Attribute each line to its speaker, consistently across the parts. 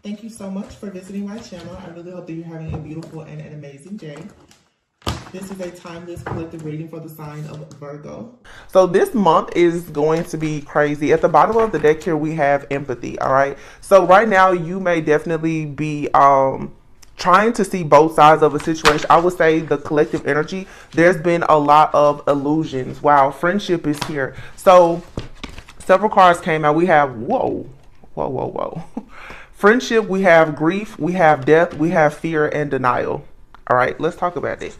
Speaker 1: Thank you so much for visiting my channel. I really hope that you're having a beautiful and an amazing day. This is a timeless collective reading for the sign of Virgo. So this month is going to be crazy. At the bottom of the deck here, we have empathy, all right? So right now, you may definitely be trying to see both sides of a situation. I would say the collective energy, there's been a lot of illusions. Wow, friendship is here. So several cards came out. We have, whoa. Friendship, we have grief, we have death, we have fear and denial. All right, let's talk about this.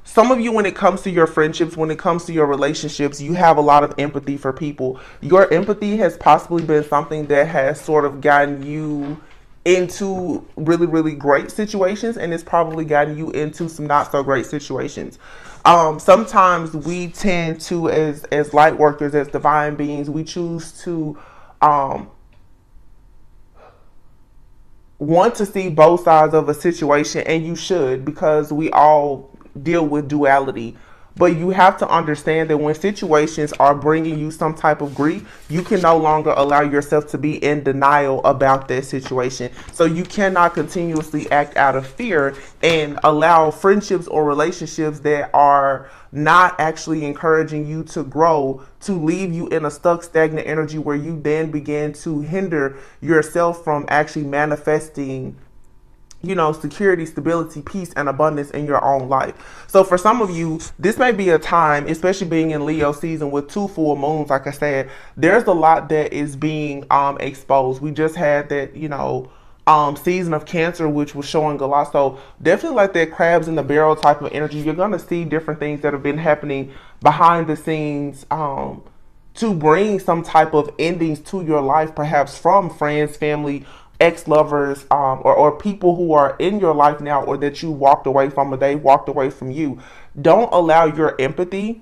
Speaker 1: Some of you, when it comes to your friendships, when it comes to your relationships, you have a lot of empathy for people. Your empathy has possibly been something that has sort of gotten you into really, really great situations, and it's probably gotten you into some not so great situations. Sometimes we tend to, as light workers, as divine beings, we choose to want to see both sides of a situation, and you should, because we all deal with duality. But you have to understand that when situations are bringing you some type of grief, you can no longer allow yourself to be in denial about that situation. So you cannot continuously act out of fear and allow friendships or relationships that are not actually encouraging you to grow to leave you in a stuck, stagnant energy where you then begin to hinder yourself from actually manifesting, you know, security, stability, peace, and abundance in your own life. So for some of you, this may be a time, especially being in Leo season with 2 full moons, like I said, there's a lot that is being exposed. We just had that, you know, season of Cancer, which was showing a lot. So definitely like that crabs in the barrel type of energy. You're going to see different things that have been happening behind the scenes to bring some type of endings to your life, perhaps from friends, family, ex-lovers, or people who are in your life now, or that you walked away from, or they walked away from you. Don't allow your empathy,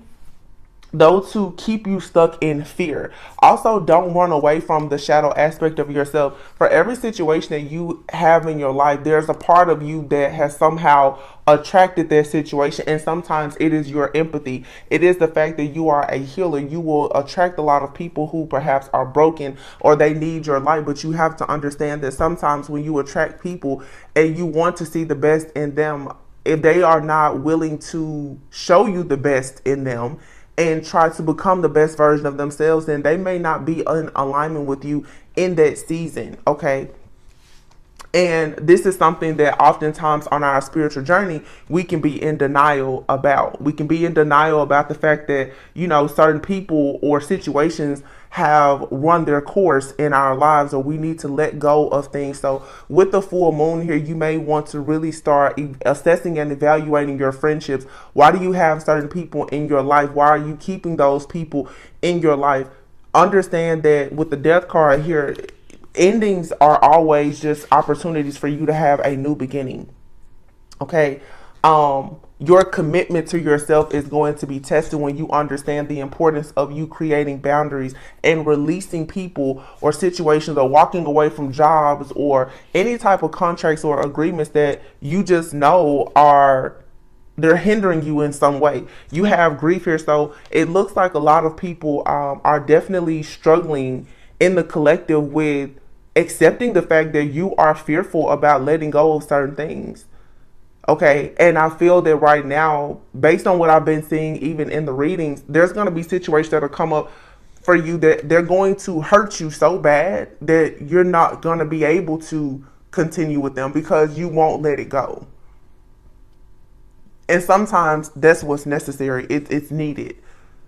Speaker 1: though, to keep you stuck in fear. Also, don't run away from the shadow aspect of yourself. For every situation that you have in your life, there's a part of you that has somehow attracted that situation, and sometimes it is your empathy. It is the fact that you are a healer. You will attract a lot of people who perhaps are broken or they need your light, but you have to understand that sometimes when you attract people and you want to see the best in them, if they are not willing to show you the best in them and try to become the best version of themselves, then they may not be in alignment with you in that season, okay? And this is something that oftentimes on our spiritual journey, we can be in denial about. We can be in denial about the fact that, you know, certain people or situations have run their course in our lives, or we need to let go of things. So with the full moon here, you may want to really start assessing and evaluating your friendships. Why do you have certain people in your life? Why are you keeping those people in your life? Understand that with the death card here, endings are always just opportunities for you to have a new beginning. Okay. Your commitment to yourself is going to be tested when you understand the importance of you creating boundaries and releasing people or situations, or walking away from jobs or any type of contracts or agreements that you just know they're hindering you in some way. You have grief here, so it looks like a lot of people are definitely struggling in the collective with accepting the fact that you are fearful about letting go of certain things. Okay, and I feel that right now, based on what I've been seeing even in the readings, there's going to be situations that will come up for you that they're going to hurt you so bad that you're not going to be able to continue with them because you won't let it go. And sometimes that's what's necessary. It's needed.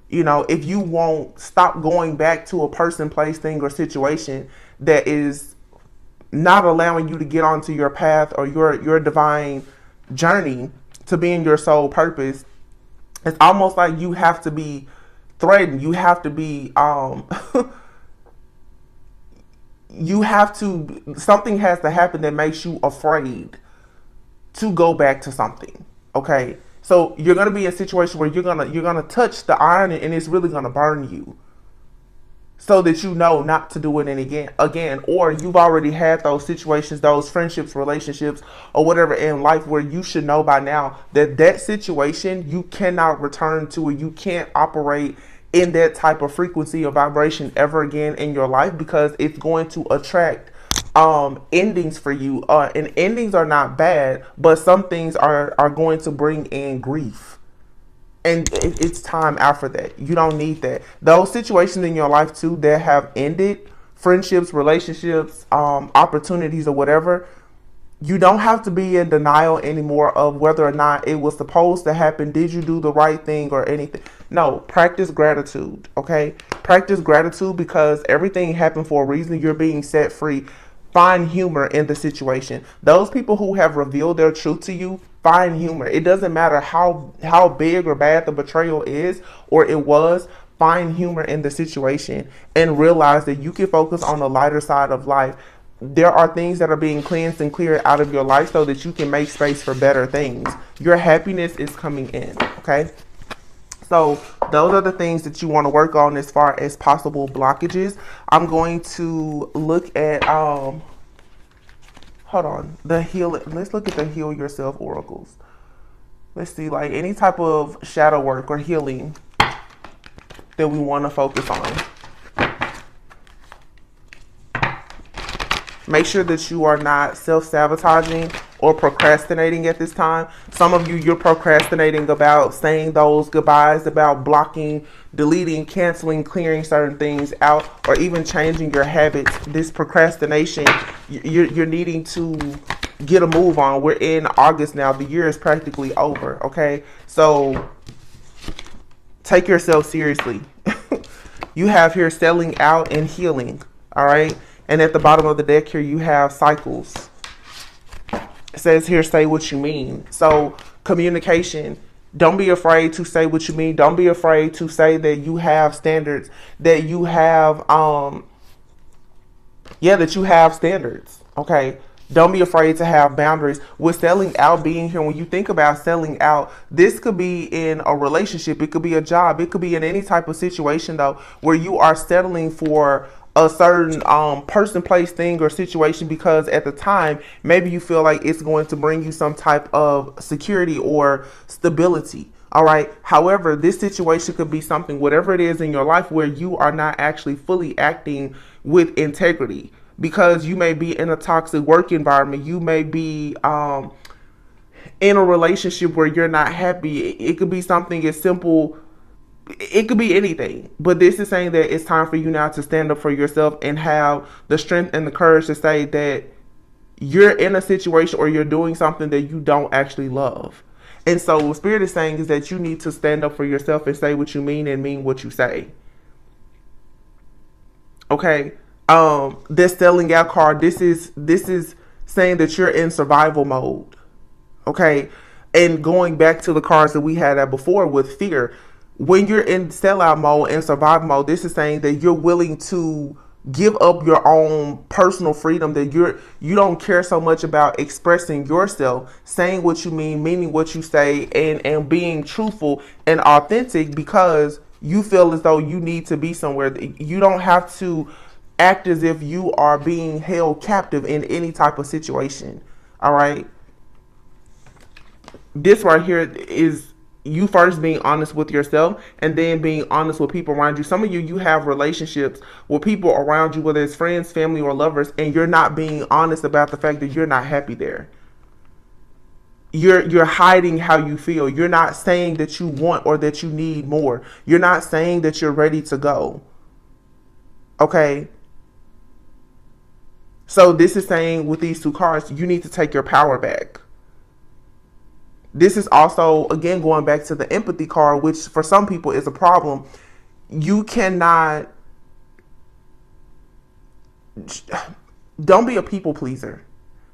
Speaker 1: You know, if you won't stop going back to a person, place, thing, or situation that is not allowing you to get onto your path or your divine journey to being your soul purpose, it's almost like you have to be threatened. You have to be something has to happen that makes you afraid to go back to something. Okay, so you're gonna be in a situation where you're gonna touch the iron, and it's really gonna burn you, so that you know not to do it again. Or you've already had those situations, those friendships, relationships, or whatever in life where you should know by now that that situation you cannot return to, or you can't operate in that type of frequency or vibration ever again in your life, because it's going to attract endings for you. And endings are not bad, but some things are going to bring in grief. And it's time after that. You don't need that. Those situations in your life too that have ended, friendships, relationships, opportunities, or whatever, you don't have to be in denial anymore of whether or not it was supposed to happen. Did you do the right thing or anything? No, practice gratitude, okay? Practice gratitude because everything happened for a reason. You're being set free. Find humor in the situation. Those people who have revealed their truth to you, find humor. It doesn't matter how big or bad the betrayal is or it was. Find humor in the situation and realize that you can focus on the lighter side of life. There are things that are being cleansed and cleared out of your life so that you can make space for better things. Your happiness is coming in, okay? So those are the things that you want to work on as far as possible blockages. I'm going to look at, hold on, the heal. Let's look at the heal yourself oracles. Let's see, like any type of shadow work or healing that we want to focus on. Make sure that you are not self-sabotaging or procrastinating at this time. Some of you, you're procrastinating about saying those goodbyes, about blocking, deleting, canceling, clearing certain things out, or even changing your habits. This procrastination, you're needing to get a move on. We're in August now. The year is practically over, okay? So take yourself seriously. You have here selling out and healing, all right? And at the bottom of the deck here, you have cycles. It says here, say what you mean. So communication, don't be afraid to say what you mean. Don't be afraid to say that you have standards, that you have, that you have standards. Okay. Don't be afraid to have boundaries. With selling out being here, when you think about selling out, this could be in a relationship. It could be a job. It could be in any type of situation, though, where you are settling for a certain person, place, thing, or situation because at the time, maybe you feel like it's going to bring you some type of security or stability. All right. However, this situation could be something, whatever it is in your life, where you are not actually fully acting with integrity because you may be in a toxic work environment. You may be in a relationship where you're not happy. It could be something as simple. It could be anything, but this is saying that it's time for you now to stand up for yourself and have the strength and the courage to say that you're in a situation or you're doing something that you don't actually love. And so what Spirit is saying is that you need to stand up for yourself and say what you mean and mean what you say. Okay. This selling out card, this is saying that you're in survival mode. Okay. And going back to the cards that we had at before with fear, when you're in sellout mode and survival mode, this is saying that you're willing to give up your own personal freedom, that you don't care so much about expressing yourself, saying what you mean, meaning what you say, and being truthful and authentic because you feel as though you need to be somewhere. You don't have to act as if you are being held captive in any type of situation. All right. This right here is you first being honest with yourself and then being honest with people around you. Some of you have relationships with people around you, whether it's friends, family, or lovers, and you're not being honest about the fact that you're not happy there. You're hiding how you feel. You're not saying that you want or that you need more. You're not saying that you're ready to go. Okay. So this is saying with these two cards, you need to take your power back. This is also, again, going back to the empathy card, which for some people is a problem. You cannot, don't be a people pleaser.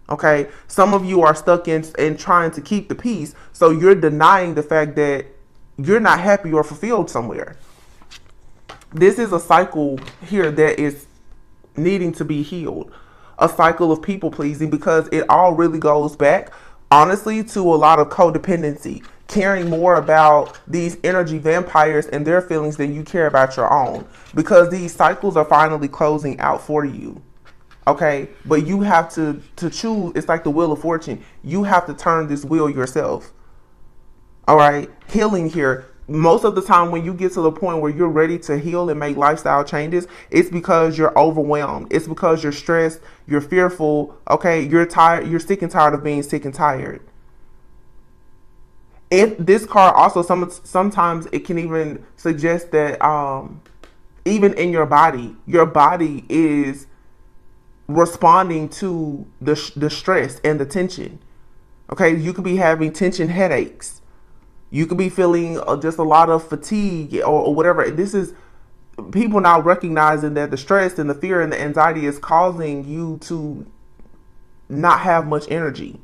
Speaker 1: Okay. Some of you are stuck in trying to keep the peace. So you're denying the fact that you're not happy or fulfilled somewhere. This is a cycle here that is needing to be healed. A cycle of people pleasing because it all really goes back, honestly, to a lot of codependency, caring more about these energy vampires and their feelings than you care about your own, because these cycles are finally closing out for you. Okay. But you have to choose. It's like the wheel of fortune. You have to turn this wheel yourself. All right. Healing here. most of the time when you get to the point where you're ready to heal and make lifestyle changes, it's because you're overwhelmed. It's because you're stressed, you're fearful, okay, you're tired, you're sick and tired of being sick and tired. If this card also sometimes it can even suggest that even in your body is responding to the stress and the tension. Okay, you could be having tension headaches. You could be feeling just a lot of fatigue or whatever. This is people now recognizing that the stress and the fear and the anxiety is causing you to not have much energy.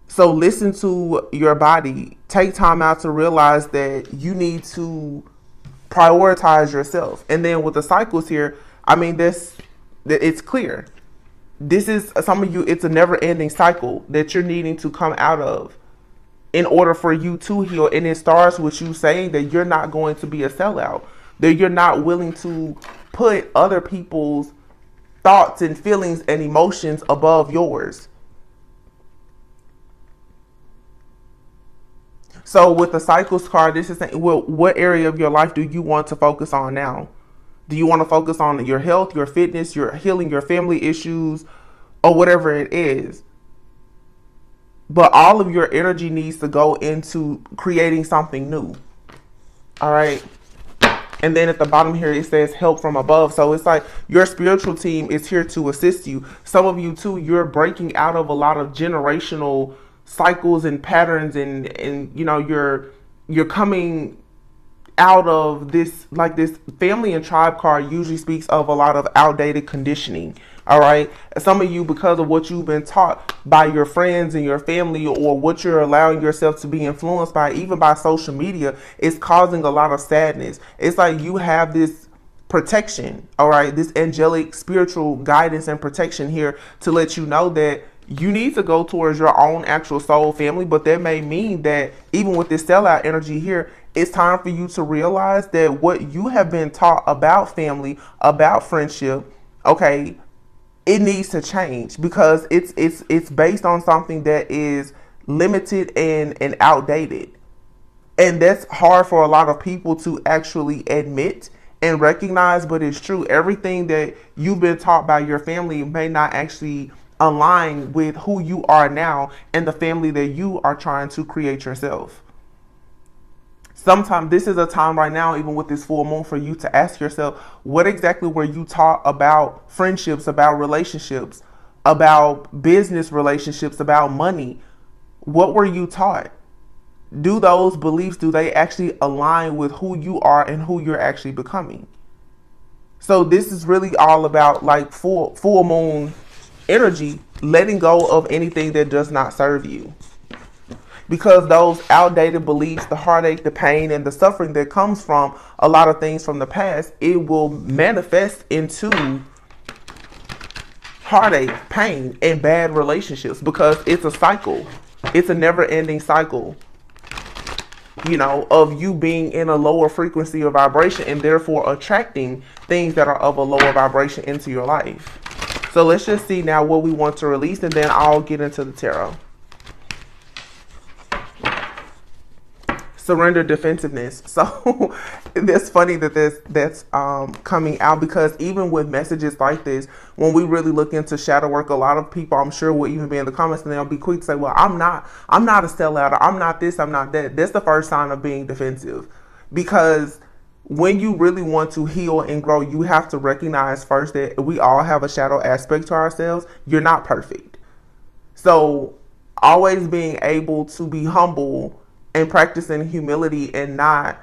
Speaker 1: So listen to your body. Take time out to realize that you need to prioritize yourself. And then with the cycles here, I mean, it's clear. This is some of you, it's a never ending cycle that you're needing to come out of in order for you to heal. And it starts with you saying that you're not going to be a sellout, that you're not willing to put other people's thoughts and feelings and emotions above yours. So with the cycles card, this is saying, well, what area of your life do you want to focus on now? Do you want to focus on your health, your fitness, your healing, your family issues, or whatever it is? But all of your energy needs to go into creating something new. All right. And then at the bottom here, it says help from above. So it's like your spiritual team is here to assist you. Some of you too, you're breaking out of a lot of generational cycles and patterns, and you know, you're coming out of this, like this family and tribe card usually speaks of a lot of outdated conditioning. All right. Some of you, because of what you've been taught by your friends and your family, or what you're allowing yourself to be influenced by, even by social media, is causing a lot of sadness. It's like you have this protection, all right, this angelic spiritual guidance and protection here to let you know that you need to go towards your own actual soul family. But that may mean that even with this sellout energy here, it's time for you to realize that what you have been taught about family, about friendship, okay, it needs to change, because it's based on something that is limited and outdated. And that's hard for a lot of people to actually admit and recognize, but it's true. Everything that you've been taught by your family may not actually align with who you are now and the family that you are trying to create yourself. Sometimes this is a time right now, even with this full moon, for you to ask yourself, what exactly were you taught about friendships, about relationships, about business relationships, about money? What were you taught? Do those beliefs, do they actually align with who you are and who you're actually becoming? So this is really all about like full moon energy, letting go of anything that does not serve you. Because those outdated beliefs, the heartache, the pain, and the suffering that comes from a lot of things from the past, it will manifest into heartache, pain, and bad relationships, because it's a cycle. It's a never-ending cycle, you know, of you being in a lower frequency or vibration, and therefore attracting things that are of a lower vibration into your life. So let's just see now what we want to release, and then I'll get into the tarot. Surrender, defensiveness. So that's funny that that's coming out, because even with messages like this, when we really look into shadow work, a lot of people, I'm sure, will even be in the comments and they'll be quick to say, well, I'm not a sellout, or I'm not this, I'm not that. That's the first sign of being defensive. Because when you really want to heal and grow, you have to recognize first that we all have a shadow aspect to ourselves. You're not perfect. So always being able to be humble and practicing humility, and not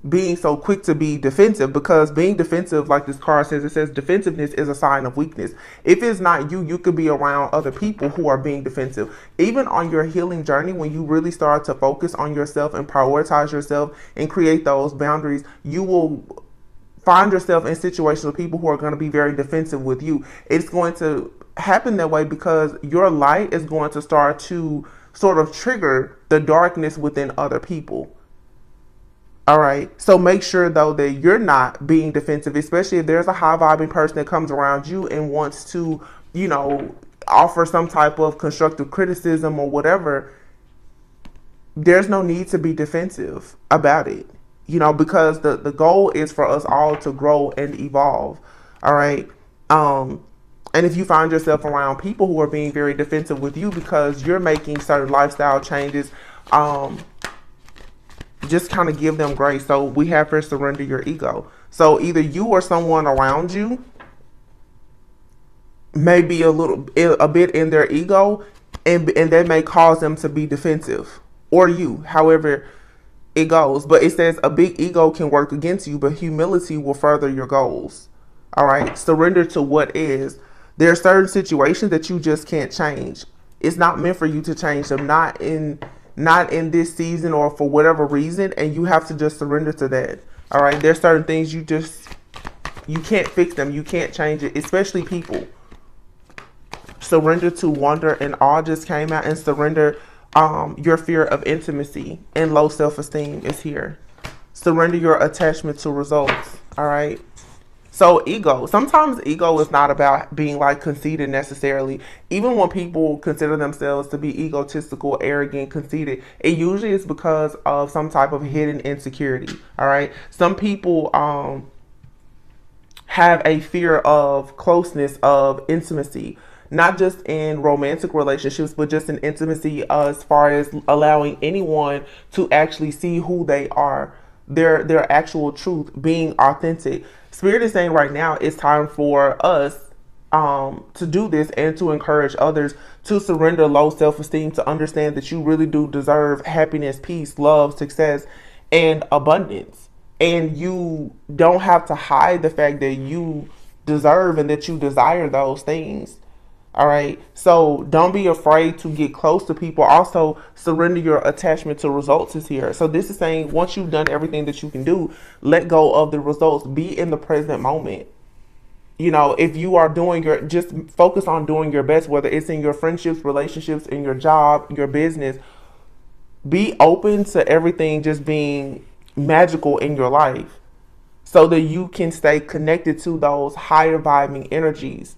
Speaker 1: being so quick to be defensive, because being defensive, like this card says, it says defensiveness is a sign of weakness. If it's not you, you could be around other people who are being defensive. Even on your healing journey, when you really start to focus on yourself and prioritize yourself and create those boundaries, you will find yourself in situations with people who are going to be very defensive with you. It's going to happen that way because your light is going to start to sort of trigger the darkness within other people. All right. So make sure though that you're not being defensive, especially if there's a high vibing person that comes around you and wants to, you know, offer some type of constructive criticism or whatever. there's no need to be defensive about it, because the goal is for us all to grow and evolve. All right. And if you find yourself around people who are being very defensive with you because you're making certain lifestyle changes, just kind of give them grace. So we have to surrender your ego. So either you or someone around you may be a bit in their ego, and that may cause them to be defensive, or you, however it goes. But it says a big ego can work against you, but humility will further your goals. All right. Surrender to what is. There are certain situations that you just can't change. It's not meant for you to change them, not in this season or for whatever reason, and you have to just surrender to that. All right. There's certain things you can't fix them. You can't change it, especially people. Surrender to wonder and awe just came out, and surrender your fear of intimacy and low self-esteem is here. Surrender your attachment to results. All right. So ego, sometimes ego is not about being like conceited necessarily. Even when people consider themselves to be egotistical, arrogant, conceited, it usually is because of some type of hidden insecurity. All right. Some people have a fear of closeness, of intimacy, not just in romantic relationships, but just in intimacy as far as allowing anyone to actually see who they are, their actual truth, being authentic. Spirit is saying right now it's time for us to do this and to encourage others to surrender low self-esteem, to understand that you really do deserve happiness, peace, love, success, and abundance. And you don't have to hide the fact that you deserve and that you desire those things. All right. So don't be afraid to get close to people. Also, surrender your attachment to results is here. So this is saying once you've done everything that you can do, let go of the results. Be in the present moment. If you are just focus on doing your best, whether it's in your friendships, relationships, in your job, your business. Be open to everything just being magical in your life so that you can stay connected to those higher vibing energies.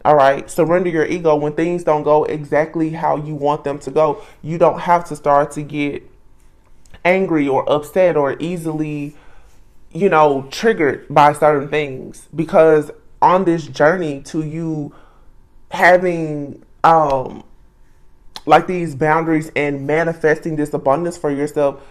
Speaker 1: All right. Surrender your ego. When things don't go exactly how you want them to go, you don't have to start to get angry or upset or easily, triggered by certain things, because on this journey to you having, like these boundaries and manifesting this abundance for yourself,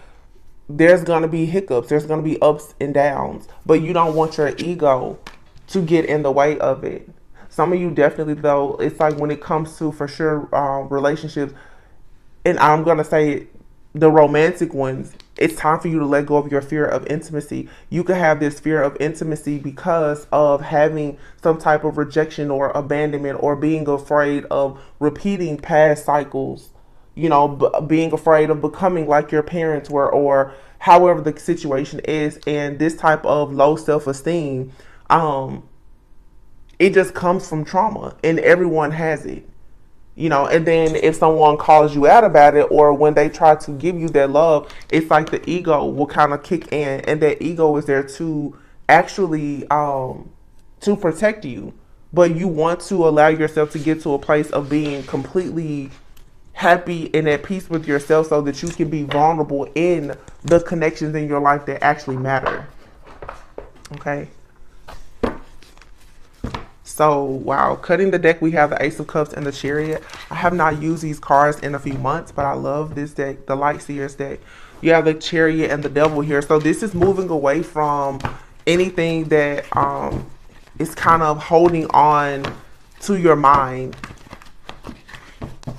Speaker 1: there's going to be hiccups. There's going to be ups and downs, but you don't want your ego to get in the way of it. Some of you definitely, though, it's like when it comes to, for sure, relationships, and I'm going to say the romantic ones, it's time for you to let go of your fear of intimacy. You can have this fear of intimacy because of having some type of rejection or abandonment, or being afraid of repeating past cycles, being afraid of becoming like your parents were, or however the situation is. And this type of low self-esteem, it just comes from trauma, and everyone has it, and then if someone calls you out about it, or when they try to give you their love, it's like the ego will kind of kick in, and that ego is there to actually, to protect you. But you want to allow yourself to get to a place of being completely happy and at peace with yourself so that you can be vulnerable in the connections in your life that actually matter. Okay. So, wow, cutting the deck, we have the Ace of Cups and the Chariot. I have not used these cards in a few months, but I love this deck, the Light Seers deck. You have the Chariot and the Devil here. So this is moving away from anything that is kind of holding on to your mind.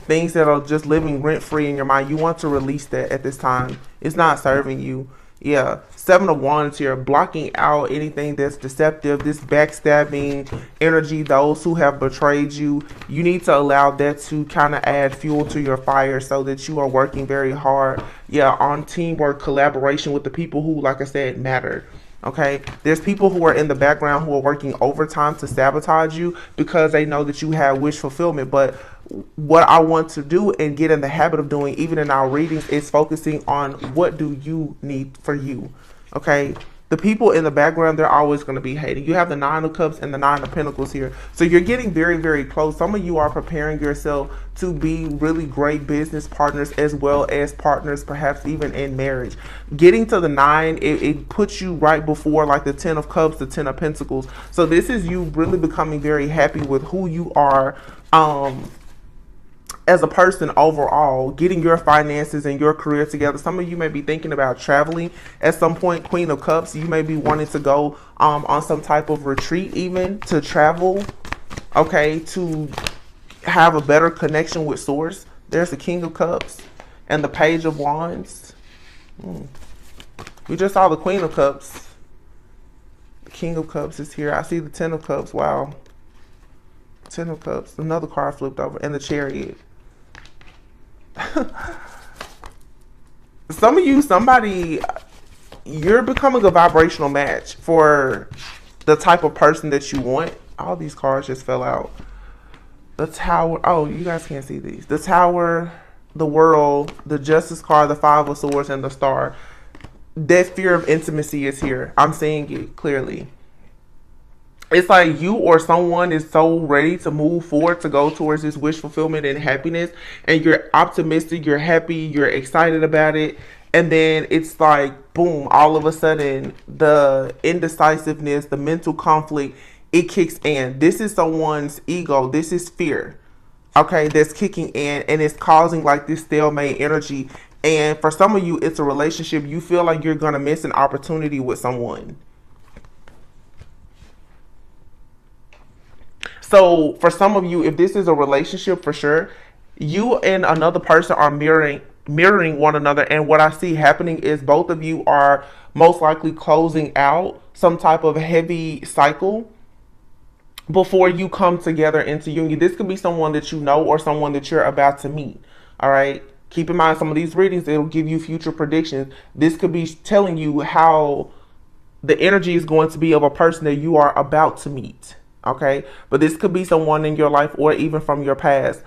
Speaker 1: Things that are just living rent-free in your mind. You want to release that at this time. It's not serving you. Yeah, 7 of Wands here, blocking out anything that's deceptive, this backstabbing energy, those who have betrayed you. You need to allow that to kind of add fuel to your fire so that you are working very hard, on teamwork, collaboration with the people who, like I said, matter. Okay, there's people who are in the background who are working overtime to sabotage you because they know that you have wish fulfillment. But what I want to do and get in the habit of doing, even in our readings, is focusing on what do you need for you. Okay, The people in the background, they're always going to be hating. You have the Nine of Cups and the Nine of Pentacles here. So you're getting very, very close. Some of you are preparing yourself to be really great business partners as well as partners, perhaps even in marriage. Getting to the Nine, it puts you right before like the Ten of Cups, the Ten of Pentacles. So this is you really becoming very happy with who you are, as a person overall, getting your finances and your career together. Some of you may be thinking about traveling at some point. Queen of Cups, you may be wanting to go on some type of retreat, even to travel, okay, to have a better connection with source. There's the King of Cups and the Page of Wands. We just saw the Queen of Cups. The King of Cups is here. I see the Ten of Cups. Wow. Ten of Cups. Another card flipped over. And the Chariot. Some of you, you're becoming a vibrational match for the type of person that you want. All these cards just fell out. The Tower. Oh, you guys can't see these. The Tower, the World, the Justice card, the Five of Swords, and the Star. That fear of intimacy is here. I'm seeing it clearly. It's like you or someone is so ready to move forward to go towards this wish fulfillment and happiness, and you're optimistic, you're happy, you're excited about it, and then it's like boom, all of a sudden the indecisiveness, the mental conflict, it kicks in. This is someone's ego, this is fear, okay, that's kicking in, and it's causing like this stalemate energy. And for some of you, it's a relationship. You feel like you're gonna miss an opportunity with someone. So for some of you, if this is a relationship, for sure, you and another person are mirroring one another. And what I see happening is both of you are most likely closing out some type of heavy cycle before you come together into union. This could be someone that you know or someone that you're about to meet. All right. Keep in mind, some of these readings, it'll give you future predictions. This could be telling you how the energy is going to be of a person that you are about to meet. Okay, but this could be someone in your life or even from your past.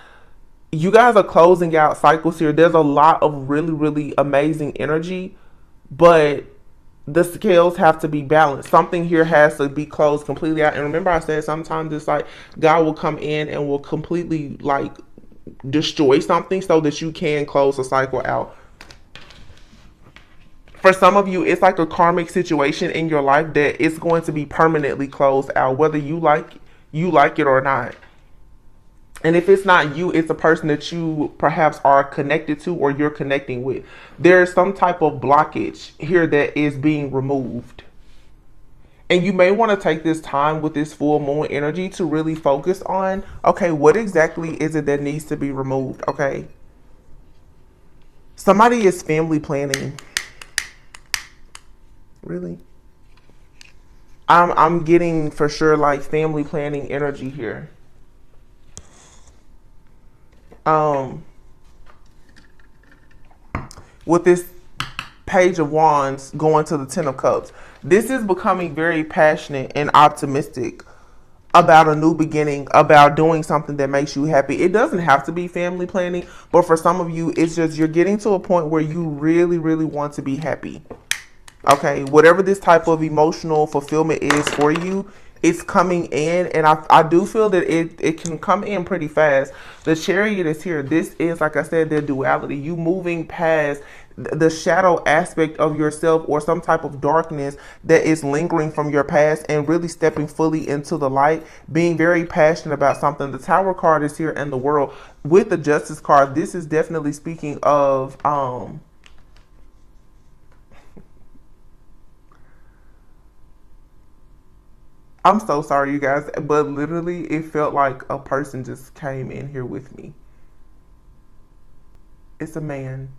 Speaker 1: You guys are closing out cycles here. There's a lot of really, really amazing energy, but the scales have to be balanced. Something here has to be closed completely out. And remember, I said sometimes it's like God will come in and will completely like destroy something so that you can close a cycle out. For some of you, it's like a karmic situation in your life that it's going to be permanently closed out, whether you like it or not. And if it's not you, it's a person that you perhaps are connected to or you're connecting with. There's some type of blockage here that is being removed. And you may want to take this time with this full moon energy to really focus on, okay, what exactly is it that needs to be removed, okay? Somebody is family planning. Really? I'm getting for sure like family planning energy here. With this Page of Wands going to the Ten of Cups, this is becoming very passionate and optimistic about a new beginning, about doing something that makes you happy. It doesn't have to be family planning, but for some of you, it's just you're getting to a point where you really, really want to be happy. Okay, whatever this type of emotional fulfillment is for you, it's coming in, and I do feel that it can come in pretty fast. The Chariot is here. This is, like I said, the duality. You moving past the shadow aspect of yourself or some type of darkness that is lingering from your past and really stepping fully into the light, being very passionate about something. The Tower card is here and the World. With the Justice card, this is definitely speaking of I'm so sorry, you guys, but literally it felt like a person just came in here with me. It's a man.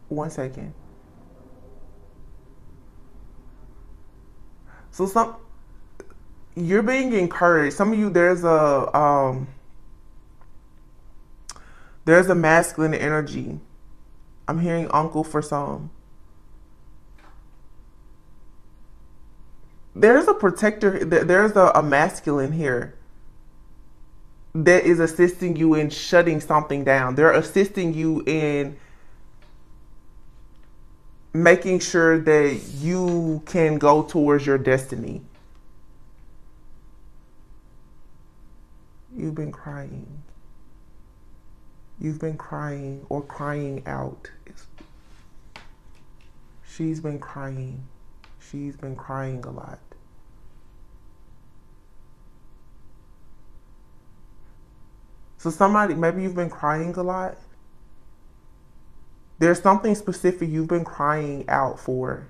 Speaker 1: One second. So you're being encouraged. Some of you, there's a masculine energy. I'm hearing uncle for some. There's a protector. There's a masculine here. that is assisting you in shutting something down. They're assisting you in making sure that you can go towards your destiny. You've been crying. You've been crying or crying out. She's been crying. She's been crying a lot. So somebody, maybe you've been crying a lot. There's something specific you've been crying out for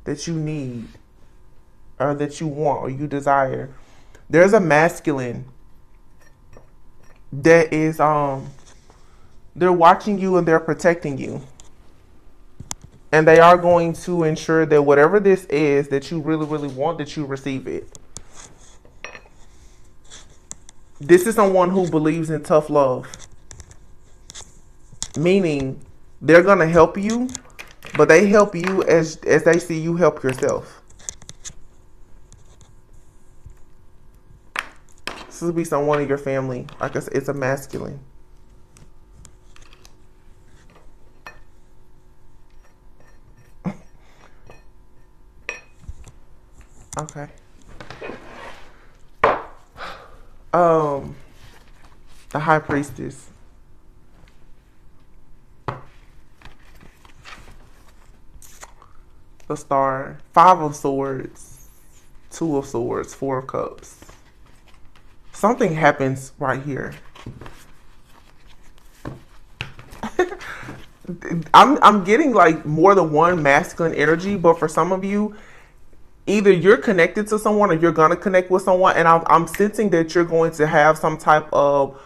Speaker 1: that you need or that you want or you desire. There's a masculine that is they're watching you and they're protecting you. And they are going to ensure that whatever this is that you really, really want, that you receive it. This is someone who believes in tough love. Meaning they're going to help you, but they help you as they see you help yourself. This will be someone in your family. Like I said, it's a masculine. Okay. The High Priestess. The Star. 5 of Swords. 2 of Swords. 4 of Cups. Something happens right here. I'm getting like more than one masculine energy, but for some of you, either you're connected to someone or you're going to connect with someone. And I'm sensing that you're going to have some type of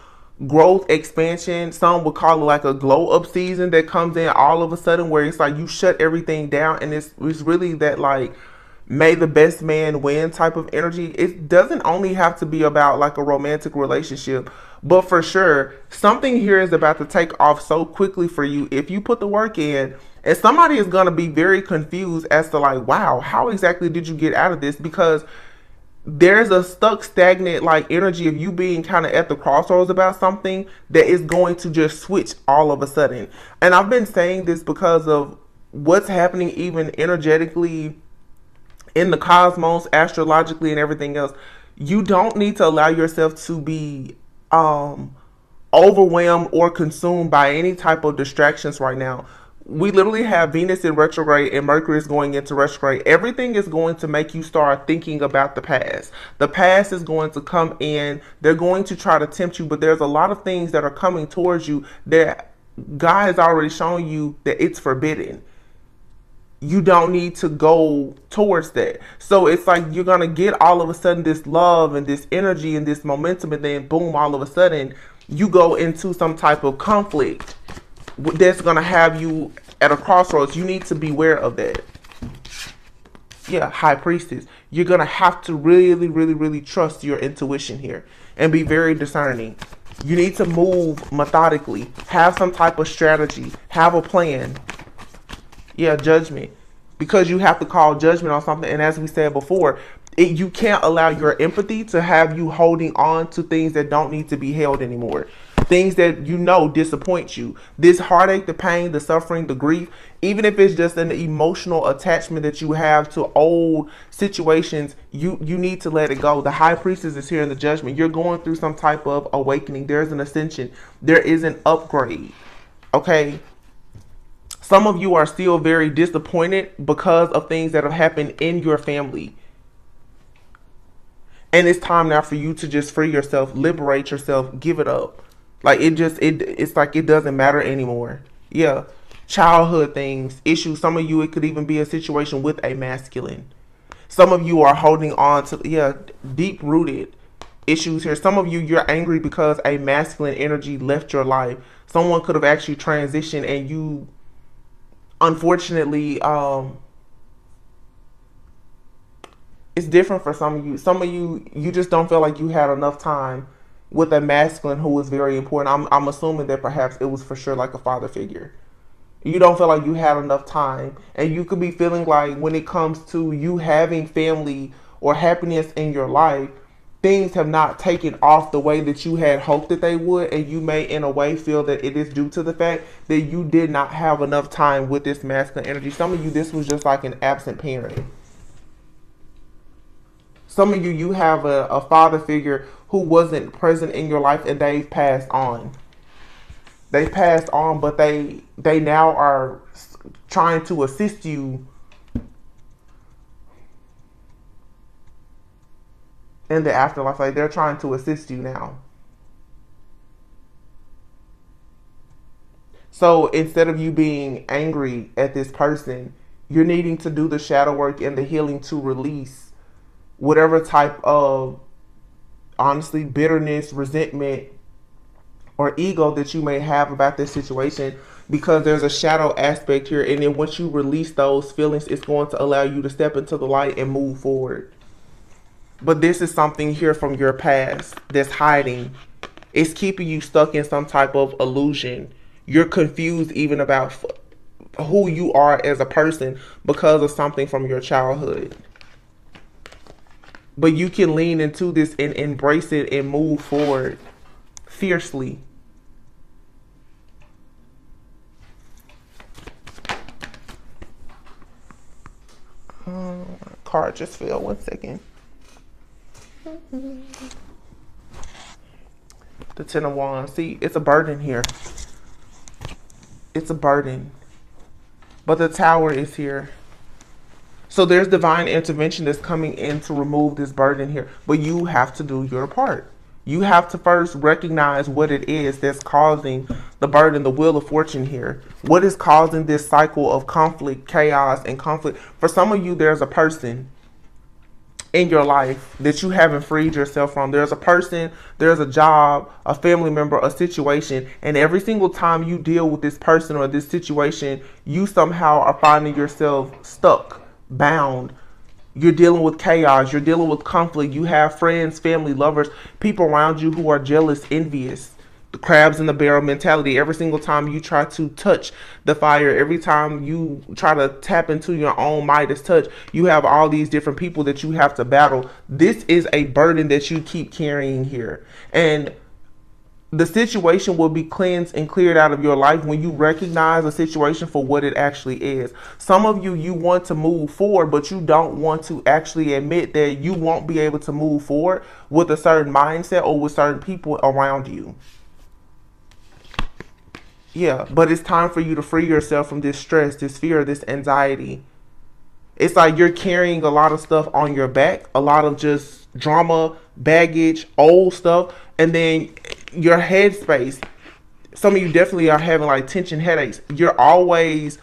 Speaker 1: growth, expansion. Some would call it like a glow up season that comes in all of a sudden where it's like you shut everything down. And it's really that like, may the best man win type of energy. It doesn't only have to be about like a romantic relationship, but for sure, something here is about to take off so quickly for you if you put the work in. And somebody is going to be very confused as to like, wow, how exactly did you get out of this? Because there's a stuck, stagnant like energy of you being kind of at the crossroads about something that is going to just switch all of a sudden. And I've been saying this because of what's happening even energetically in the cosmos, astrologically, and everything else. You don't need to allow yourself to be overwhelmed or consumed by any type of distractions right now. We literally have Venus in retrograde and Mercury is going into retrograde. Everything is going to make you start thinking about the past. The past is going to come in. They're going to try to tempt you, but there's a lot of things that are coming towards you that God has already shown you that it's forbidden. You don't need to go towards that. So it's like you're going to get all of a sudden this love and this energy and this momentum, and then boom, all of a sudden you go into some type of conflict that's going to have you at a crossroads. You need to be aware of that. Yeah, High Priestess. You're going to have to really, really, really trust your intuition here and be very discerning. You need to move methodically. Have some type of strategy. Have a plan. Yeah, judgment. Because you have to call judgment on something. And as we said before, you can't allow your empathy to have you holding on to things that don't need to be held anymore. Things that you know disappoint you. This heartache, the pain, the suffering, the grief, even if it's just an emotional attachment that you have to old situations, you need to let it go. The High Priestess is here in the judgment. You're going through some type of awakening. There's an ascension. There is an upgrade. Okay? Some of you are still very disappointed because of things that have happened in your family. And it's time now for you to just free yourself, liberate yourself, give it up. Like it's like it doesn't matter anymore. Yeah. Childhood things, issues. Some of you, it could even be a situation with a masculine. Some of you are holding on to, deep rooted issues here. Some of you, you're angry because a masculine energy left your life. Someone could have actually transitioned and you, unfortunately, it's different for some of you. Some of you, you just don't feel like you had enough time with a masculine who was very important. I'm assuming that perhaps it was for sure like a father figure. You don't feel like you had enough time. And you could be feeling like when it comes to you having family or happiness in your life, things have not taken off the way that you had hoped that they would, and you may in a way feel that it is due to the fact that you did not have enough time with this masculine energy. Some of you, this was just like an absent parent. Some of you, you have a father figure who wasn't present in your life and they've passed on. They passed on, but they now are trying to assist you in the afterlife. Like, they're trying to assist you now. So instead of you being angry at this person, you're needing to do the shadow work and the healing to release whatever type of, honestly, bitterness, resentment, or ego that you may have about this situation, because there's a shadow aspect here. And then once you release those feelings, it's going to allow you to step into the light and move forward. But this is something here from your past that's hiding. It's keeping you stuck in some type of illusion. You're confused even about who you are as a person because of something from your childhood. But you can lean into this and embrace it and move forward fiercely. Card just fell. 1 second. The Ten of Wands. See, it's a burden here. It's a burden. But the Tower is here. So there's divine intervention that's coming in to remove this burden here. But you have to do your part. You have to first recognize what it is that's causing the burden, the wheel of fortune here. What is causing this cycle of conflict, chaos, and conflict? For some of you, there's a person in your life that you haven't freed yourself from. There's a person, there's a job, a family member, a situation, and every single time you deal with this person or this situation, you somehow are finding yourself stuck, bound. You're dealing with chaos. You're dealing with conflict. You have friends, family, lovers, people around you who are jealous, envious. The crabs in the barrel mentality. Every single time you try to touch the fire, every time you try to tap into your own Midas touch, you have all these different people that you have to battle. This is a burden that you keep carrying here. And the situation will be cleansed and cleared out of your life when you recognize a situation for what it actually is. Some of you, you want to move forward, but you don't want to actually admit that you won't be able to move forward with a certain mindset or with certain people around you. Yeah, but it's time for you to free yourself from this stress, this fear, this anxiety. It's like you're carrying a lot of stuff on your back, a lot of just drama, baggage, old stuff, and then your headspace. Some of you definitely are having like tension headaches. You're always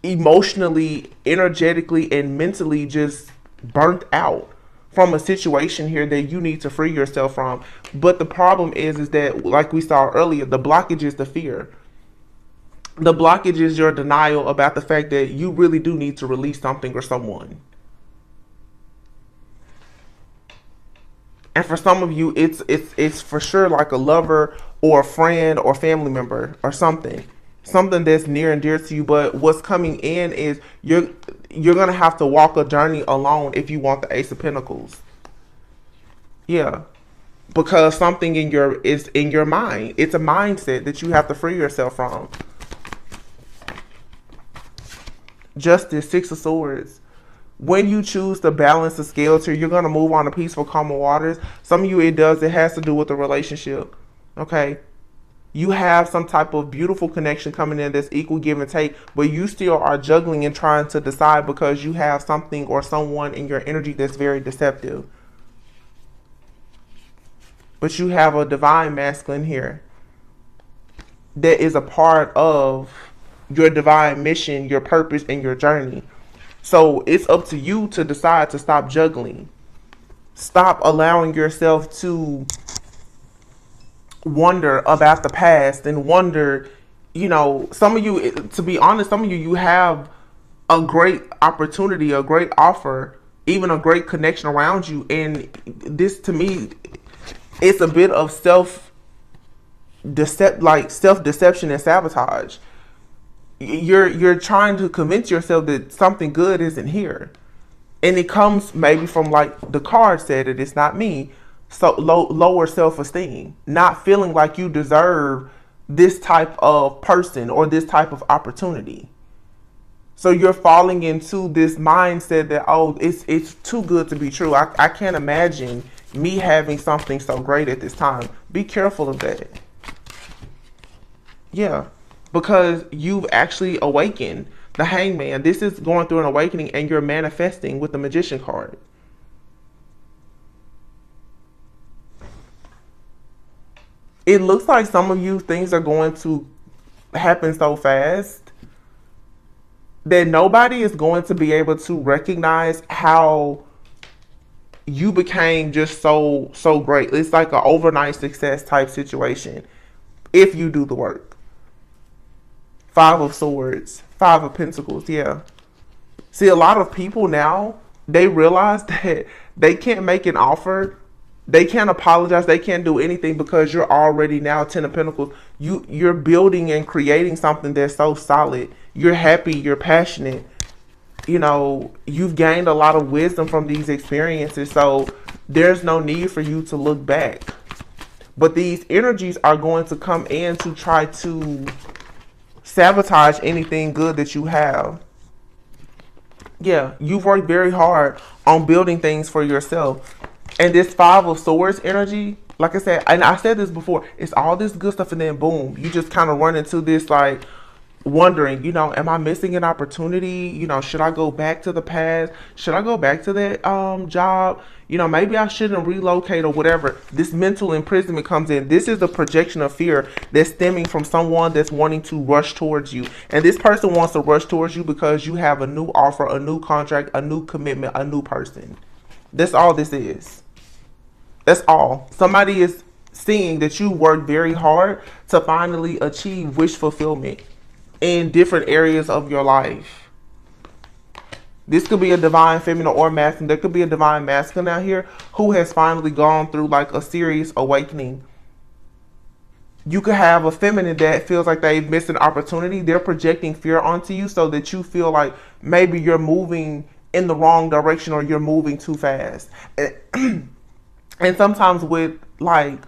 Speaker 1: emotionally, energetically, and mentally just burnt out from a situation here that you need to free yourself from. But the problem is that, like we saw earlier, the blockage is the fear. The blockage is your denial about the fact that you really do need to release something or someone. And for some of you, it's for sure like a lover or a friend or family member or something that's near and dear to you. But what's coming in is you're gonna have to walk a journey alone if you want the Ace of Pentacles. Yeah, because something is in your mind. It's a mindset that you have to free yourself from. Justice, Six of Swords. When you choose to balance the scales here, you're going to move on to peaceful, calmer waters. Some of you, it has to do with the relationship. Okay. You have some type of beautiful connection coming in that's equal give and take, but you still are juggling and trying to decide because you have something or someone in your energy that's very deceptive. But you have a divine masculine here that is a part of your divine mission, your purpose, and your journey. So it's up to you to decide to stop juggling. Stop allowing yourself to wonder about the past and wonder, some of you, to be honest, some of you, you have a great opportunity, a great offer, even a great connection around you. And this, to me, it's a bit of self-deception and sabotage. You're trying to convince yourself that something good isn't here. And it comes maybe from, like the card said it, it's not me. So lower self-esteem, not feeling like you deserve this type of person or this type of opportunity. So you're falling into this mindset that, oh, it's too good to be true. I can't imagine me having something so great at this time. Be careful of that. Yeah, because you've actually awakened. The Hangman, this is going through an awakening, and you're manifesting with the Magician card. It looks like some of you, things are going to happen so fast that nobody is going to be able to recognize how you became just so great. It's like an overnight success type situation if you do the work. Five of Swords, Five of Pentacles, yeah. See, a lot of people now, they realize that they can't make an offer. They can't apologize. They can't do anything because you're already now Ten of Pentacles. You're building and creating something that's so solid. You're happy. You're passionate. You know, you've gained a lot of wisdom from these experiences. So there's no need for you to look back. But these energies are going to come in to try to sabotage anything good that you have. Yeah, you've worked very hard on building things for yourself. And this Five of Swords energy, like I said, and I said this before, it's all this good stuff, and then boom, you just kind of run into this, like, wondering, you know, am I missing an opportunity? You know, should I go back to the past? Should I go back to that job? You know, maybe I shouldn't relocate or whatever. This mental imprisonment comes in. This is the projection of fear that's stemming from someone that's wanting to rush towards you. And this person wants to rush towards you because you have a new offer, a new contract, a new commitment, a new person. That's all this is. That's all. Somebody is seeing that you worked very hard to finally achieve wish fulfillment in different areas of your life. This could be a divine feminine or masculine. There could be a divine masculine out here who has finally gone through like a serious awakening. You could have a feminine that feels like they've missed an opportunity. They're projecting fear onto you so that you feel like maybe you're moving in the wrong direction or you're moving too fast. And sometimes with like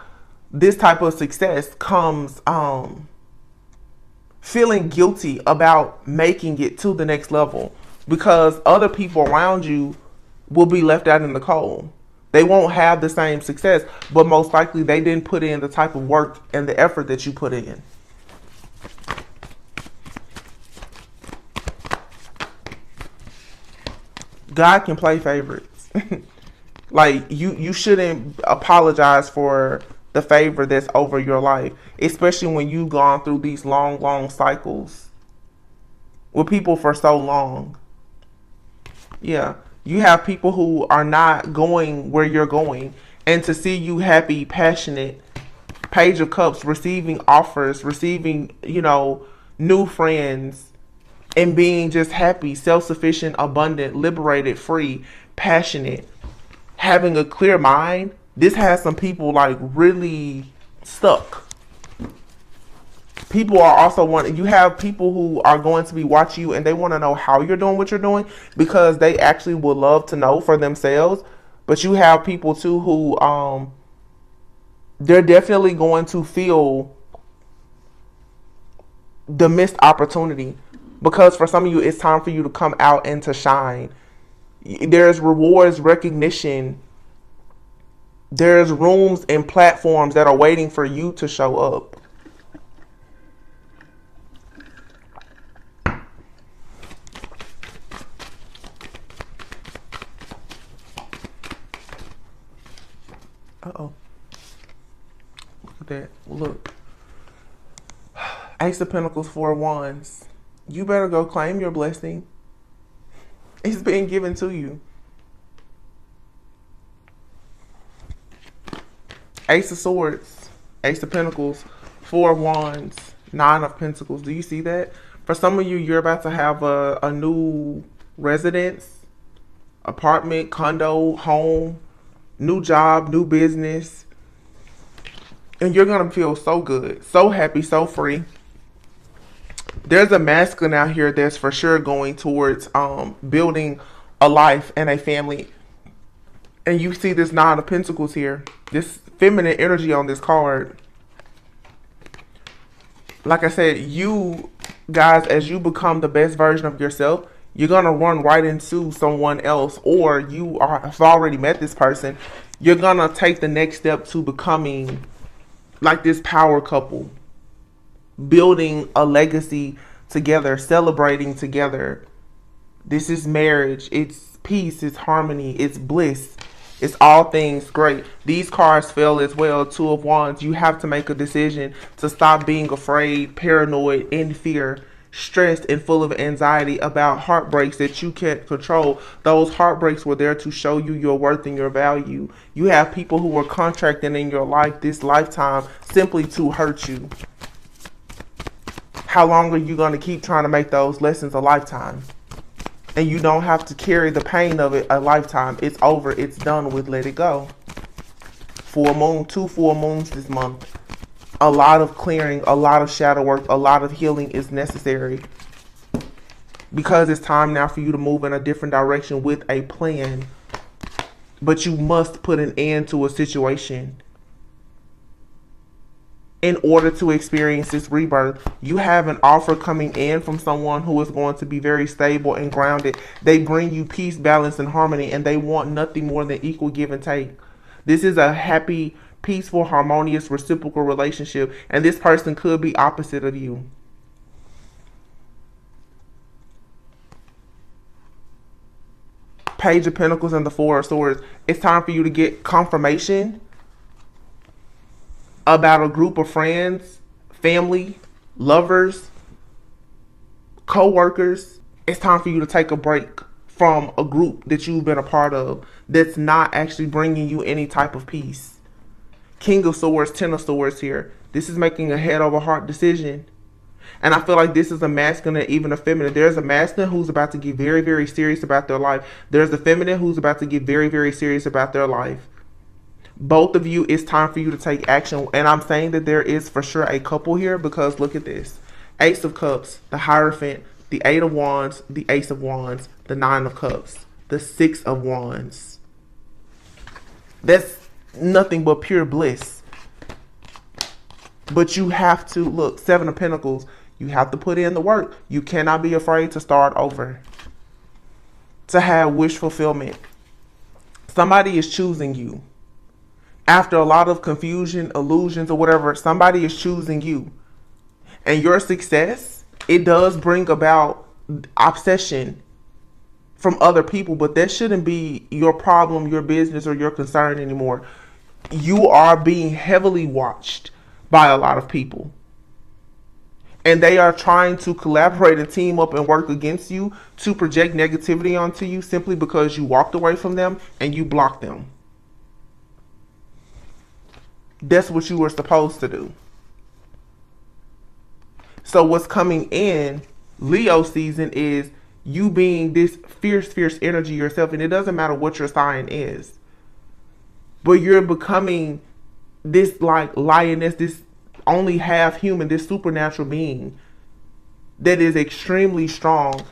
Speaker 1: this type of success comes feeling guilty about making it to the next level, because other people around you will be left out in the cold. They won't have the same success, but most likely they didn't put in the type of work and the effort that you put in. God can play favorites. Like you shouldn't apologize for the favor that's over your life, especially when you've gone through these long cycles with people for so long. Yeah, you have people who are not going where you're going, and to see you happy, passionate, Page of Cups, receiving offers, receiving, you know, new friends, and being just happy, self-sufficient, abundant, liberated, free, passionate, having a clear mind. This has some people like really stuck. People are also wanting, you have people who are going to be watching you and they want to know how you're doing what you're doing, because they actually would love to know for themselves. But you have people too who they're definitely going to feel the missed opportunity, because for some of you it's time for you to come out and to shine. There's rewards, recognition. There's rooms and platforms that are waiting for you to show up. Uh-oh. Look at that. Look. Ace of Pentacles, Four of Wands. You better go claim your blessing. It's being given to you. Ace of Swords, Ace of Pentacles, Four of Wands, Nine of Pentacles. Do you see that? For some of you, you're about to have a new residence, apartment, condo, home, new job, new business. And you're going to feel so good, so happy, so free. There's a masculine out here that's for sure going towards building a life and a family. And you see this Nine of Pentacles here, this feminine energy on this card. Like I said, you guys, as you become the best version of yourself, you're going to run right into someone else, or have already met this person. You're going to take the next step to becoming like this power couple, building a legacy together, celebrating together. This is marriage. It's peace. It's harmony. It's bliss. It's all things great. These cards fell as well. Two of Wands. You have to make a decision to stop being afraid, paranoid, in fear, stressed, and full of anxiety about heartbreaks that you can't control. Those heartbreaks were there to show you your worth and your value. You have people who were contracting in your life this lifetime simply to hurt you. How long are you going to keep trying to make those lessons a lifetime? And you don't have to carry the pain of it a lifetime. It's over. It's done with. Let it go. Full moon, 2 full moons this month. A lot of clearing, a lot of shadow work, a lot of healing is necessary. Because it's time now for you to move in a different direction with a plan. But you must put an end to a situation in order to experience this rebirth. You have an offer coming in from someone who is going to be very stable and grounded. They bring you peace, balance, and harmony, and they want nothing more than equal give and take. This is a happy, peaceful, harmonious, reciprocal relationship, and this person could be opposite of you. Page of Pentacles and the Four of Swords. It's time for you to get confirmation about a group of friends, family, lovers, co-workers. It's time for you to take a break from a group that you've been a part of that's not actually bringing you any type of peace. King of Swords, Ten of Swords here. This is making a head over heart decision. And I feel like this is a masculine and even a feminine. There's a masculine who's about to get very, very serious about their life. There's a feminine who's about to get very, very serious about their life. Both of you, it's time for you to take action. And I'm saying that there is for sure a couple here, because look at this. Ace of Cups, the Hierophant, the Eight of Wands, the Ace of Wands, the Nine of Cups, the Six of Wands. That's nothing but pure bliss. But you have to, look, Seven of Pentacles, you have to put in the work. You cannot be afraid to start over, to have wish fulfillment. Somebody is choosing you. After a lot of confusion, illusions, or whatever, somebody is choosing you. And your success, it does bring about obsession from other people, but that shouldn't be your problem, your business, or your concern anymore. You are being heavily watched by a lot of people. And they are trying to collaborate and team up and work against you to project negativity onto you simply because you walked away from them and you blocked them. That's what you were supposed to do. So what's coming in Leo season is you being this fierce, fierce energy yourself. And it doesn't matter what your sign is. But you're becoming this like lioness, this only half human, this supernatural being that is extremely strong.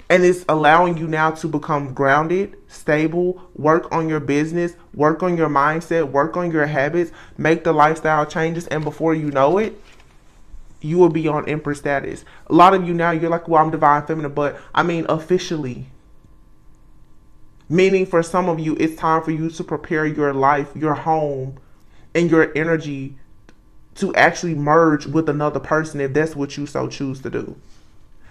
Speaker 1: And it's allowing you now to become grounded, stable, work on your business, work on your mindset, work on your habits, make the lifestyle changes. And before you know it, you will be on Empress status. A lot of you now, you're like, well, I'm divine feminine, but I mean officially. Meaning for some of you, it's time for you to prepare your life, your home, and your energy to actually merge with another person if that's what you so choose to do.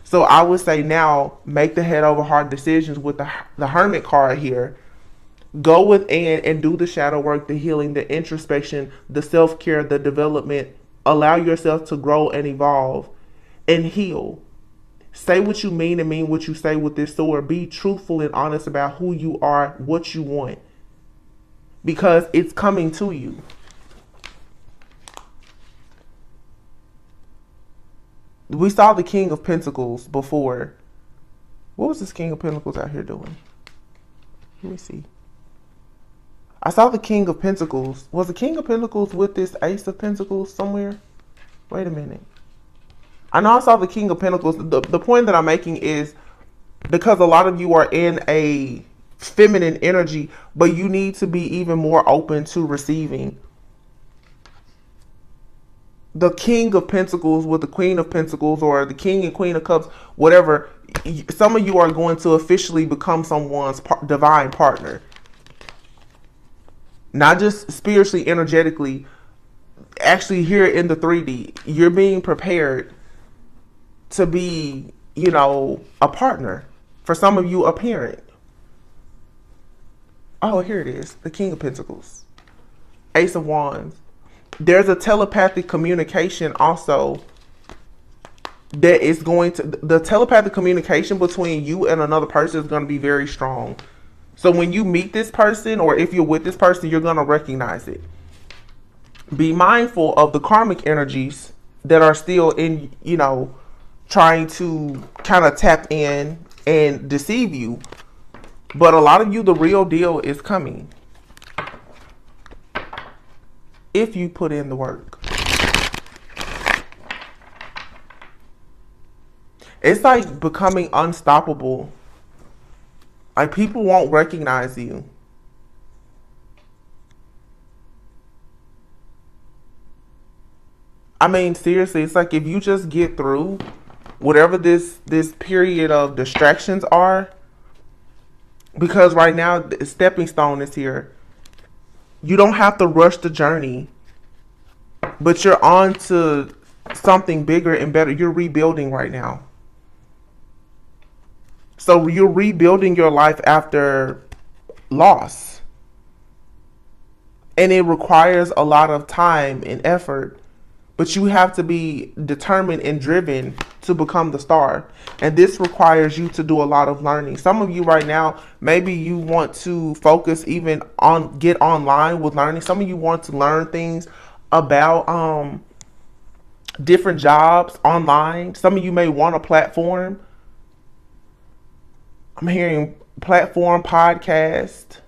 Speaker 1: So I would say now, make the head over heart decisions with the Hermit card here. Go within and do the shadow work, the healing, the introspection, the self-care, the development. Allow yourself to grow and evolve and heal. Say what you mean and mean what you say with this sword. Be truthful and honest about who you are, what you want. Because it's coming to you. We saw the King of Pentacles before. What was this King of Pentacles out here doing? Let me see. I saw the King of Pentacles. Was the King of Pentacles with this Ace of Pentacles somewhere? Wait a minute. I know I saw the King of Pentacles. The point that I'm making is because a lot of you are in a feminine energy, but you need to be even more open to receiving. The King of Pentacles with the Queen of Pentacles, or the King and Queen of Cups, whatever, some of you are going to officially become someone's divine partner. Not just spiritually, energetically, actually here in the 3D. You're being prepared to be, a partner. For some of you, a parent. Oh, here it is. The King of Pentacles. Ace of Wands. There's a telepathic communication also that is going to, the telepathic communication between you and another person is going to be very strong. So when you meet this person, or if you're with this person, you're going to recognize it. Be mindful of the karmic energies that are still in, trying to kind of tap in and deceive you. But a lot of you, the real deal is coming if you put in the work. It's like becoming unstoppable. Like, people won't recognize you. I mean, seriously, it's like if you just get through whatever this period of distractions are, because right now the stepping stone is here. You don't have to rush the journey, but you're on to something bigger and better. You're rebuilding right now. So you're rebuilding your life after loss. And it requires a lot of time and effort. But you have to be determined and driven to become the star. And this requires you to do a lot of learning. Some of you right now, maybe you want to focus even on, get online with learning. Some of you want to learn things about different jobs online. Some of you may want a platform. I'm hearing platform, podcast.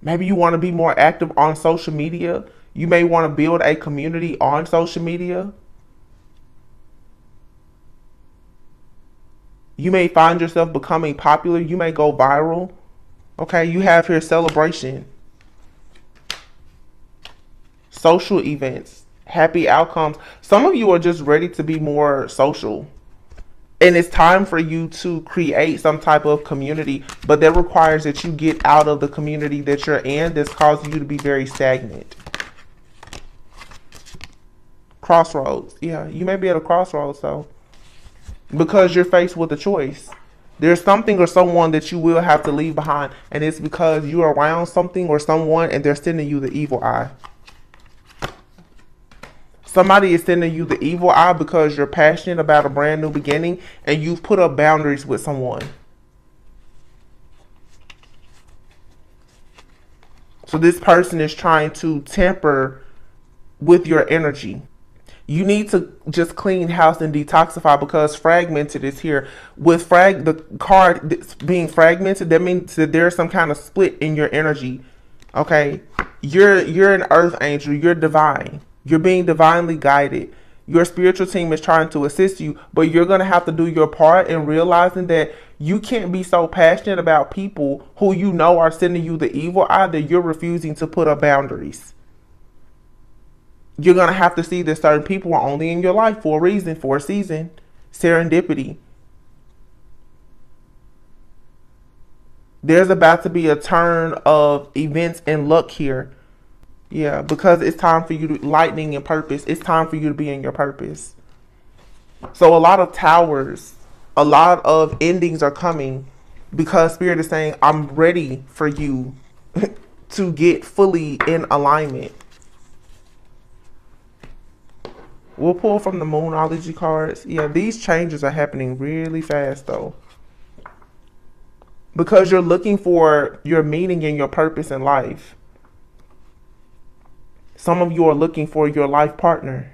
Speaker 1: Maybe you want to be more active on social media. You may want to build a community on social media. You may find yourself becoming popular. You may go viral. Okay, you have here celebration, social events, happy outcomes. Some of you are just ready to be more social. And it's time for you to create some type of community, but that requires that you get out of the community that you're in that's causing you to be very stagnant. Crossroads. Yeah, you may be at a crossroads though, because you're faced with a choice. There's something or someone that you will have to leave behind, and it's because you're around something or someone and they're sending you the evil eye. Somebody is sending you the evil eye because you're passionate about a brand new beginning and you've put up boundaries with someone. So this person is trying to tamper with your energy. You need to just clean house and detoxify, because fragmented is here. With the card being fragmented, that means that there's some kind of split in your energy. Okay? You're an earth angel. You're divine. You're being divinely guided. Your spiritual team is trying to assist you, but you're going to have to do your part in realizing that you can't be so passionate about people who you know are sending you the evil eye that you're refusing to put up boundaries. You're going to have to see that certain people are only in your life for a reason, for a season. Serendipity. There's about to be a turn of events and luck here. Yeah, because it's time for you to lightning and purpose. It's time for you to be in your purpose. So a lot of towers, a lot of endings are coming because Spirit is saying, I'm ready for you to get fully in alignment. We'll pull from the Moonology cards. Yeah, these changes are happening really fast though, because you're looking for your meaning and your purpose in life. Some of you are looking for your life partner.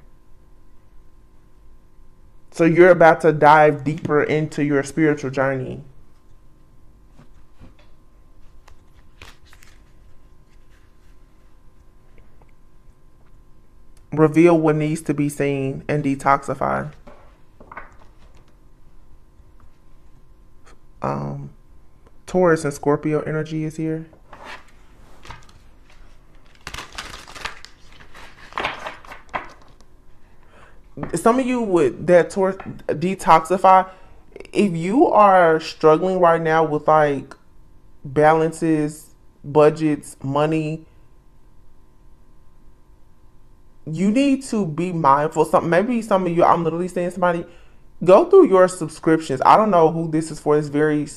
Speaker 1: So you're about to dive deeper into your spiritual journey. Reveal what needs to be seen and detoxify. Um, Taurus and Scorpio energy is here. Some of you with that Taurus detoxify, if you are struggling right now with like balances, budgets, money, you need to be mindful. Maybe some of you, I'm literally saying somebody, go through your subscriptions. I don't know who this is for. It's very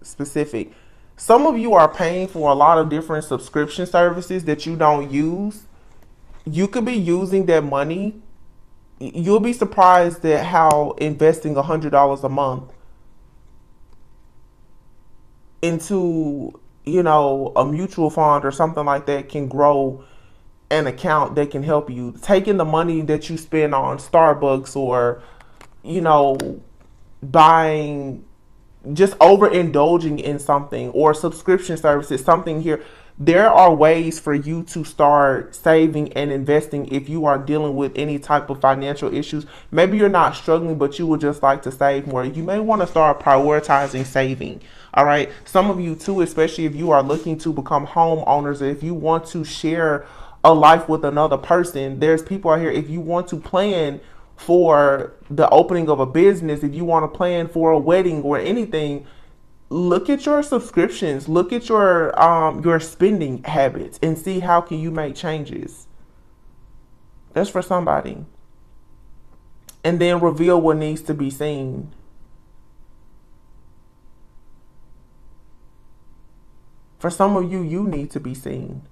Speaker 1: specific. Some of you are paying for a lot of different subscription services that you don't use. You could be using that money. You'll be surprised at how investing $100 a month into, a mutual fund or something like that can grow an account that can help you. Taking the money that you spend on Starbucks or, you know, buying, just overindulging in something or subscription services, something here. There are ways for you to start saving and investing if you are dealing with any type of financial issues. Maybe you're not struggling, but you would just like to save more. You may want to start prioritizing saving. All right. Some of you too, especially if you are looking to become homeowners, if you want to share a life with another person, there's people out here. If you want to plan for the opening of a business, if you want to plan for a wedding or anything, look at your subscriptions, look at your spending habits and see how can you make changes. That's for somebody. And then reveal what needs to be seen. For some of you, you need to be seen.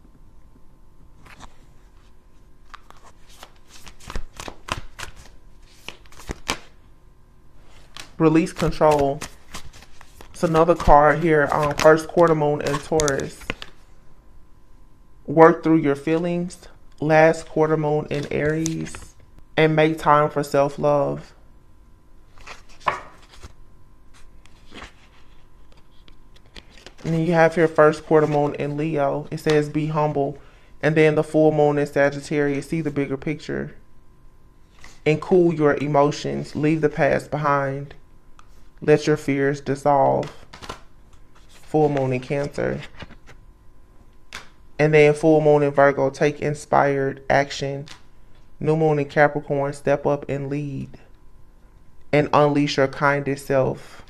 Speaker 1: Release control. It's another card here. First quarter moon in Taurus. Work through your feelings. Last quarter moon in Aries. And make time for self-love. And then you have here first quarter moon in Leo. It says be humble. And then the full moon in Sagittarius. See the bigger picture. And cool your emotions. Leave the past behind. Let your fears dissolve. Full moon in Cancer. And then full moon in Virgo. Take inspired action. New moon in Capricorn. Step up and lead. And unleash your kindest self.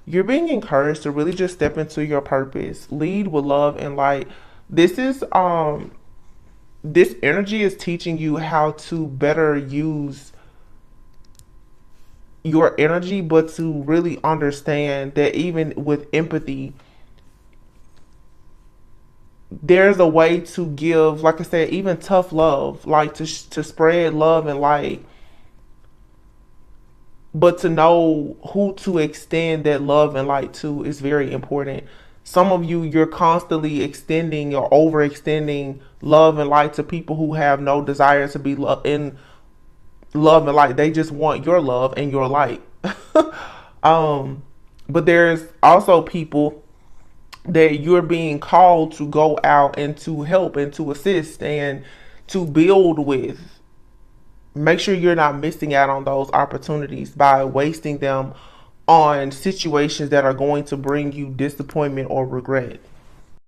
Speaker 1: You're being encouraged to really just step into your purpose. Lead with love and light. This energy is teaching you how to better use your energy, but to really understand that even with empathy, there's a way to give, like I said, even tough love, like to spread love and light. But to know who to extend that love and light to is very important. Some of you, you're constantly extending or overextending love and light to people who have no desire to be in love and light. They just want your love and your light. But there's also people that you're being called to go out and to help and to assist and to build with. Make sure you're not missing out on those opportunities by wasting them on situations that are going to bring you disappointment or regret.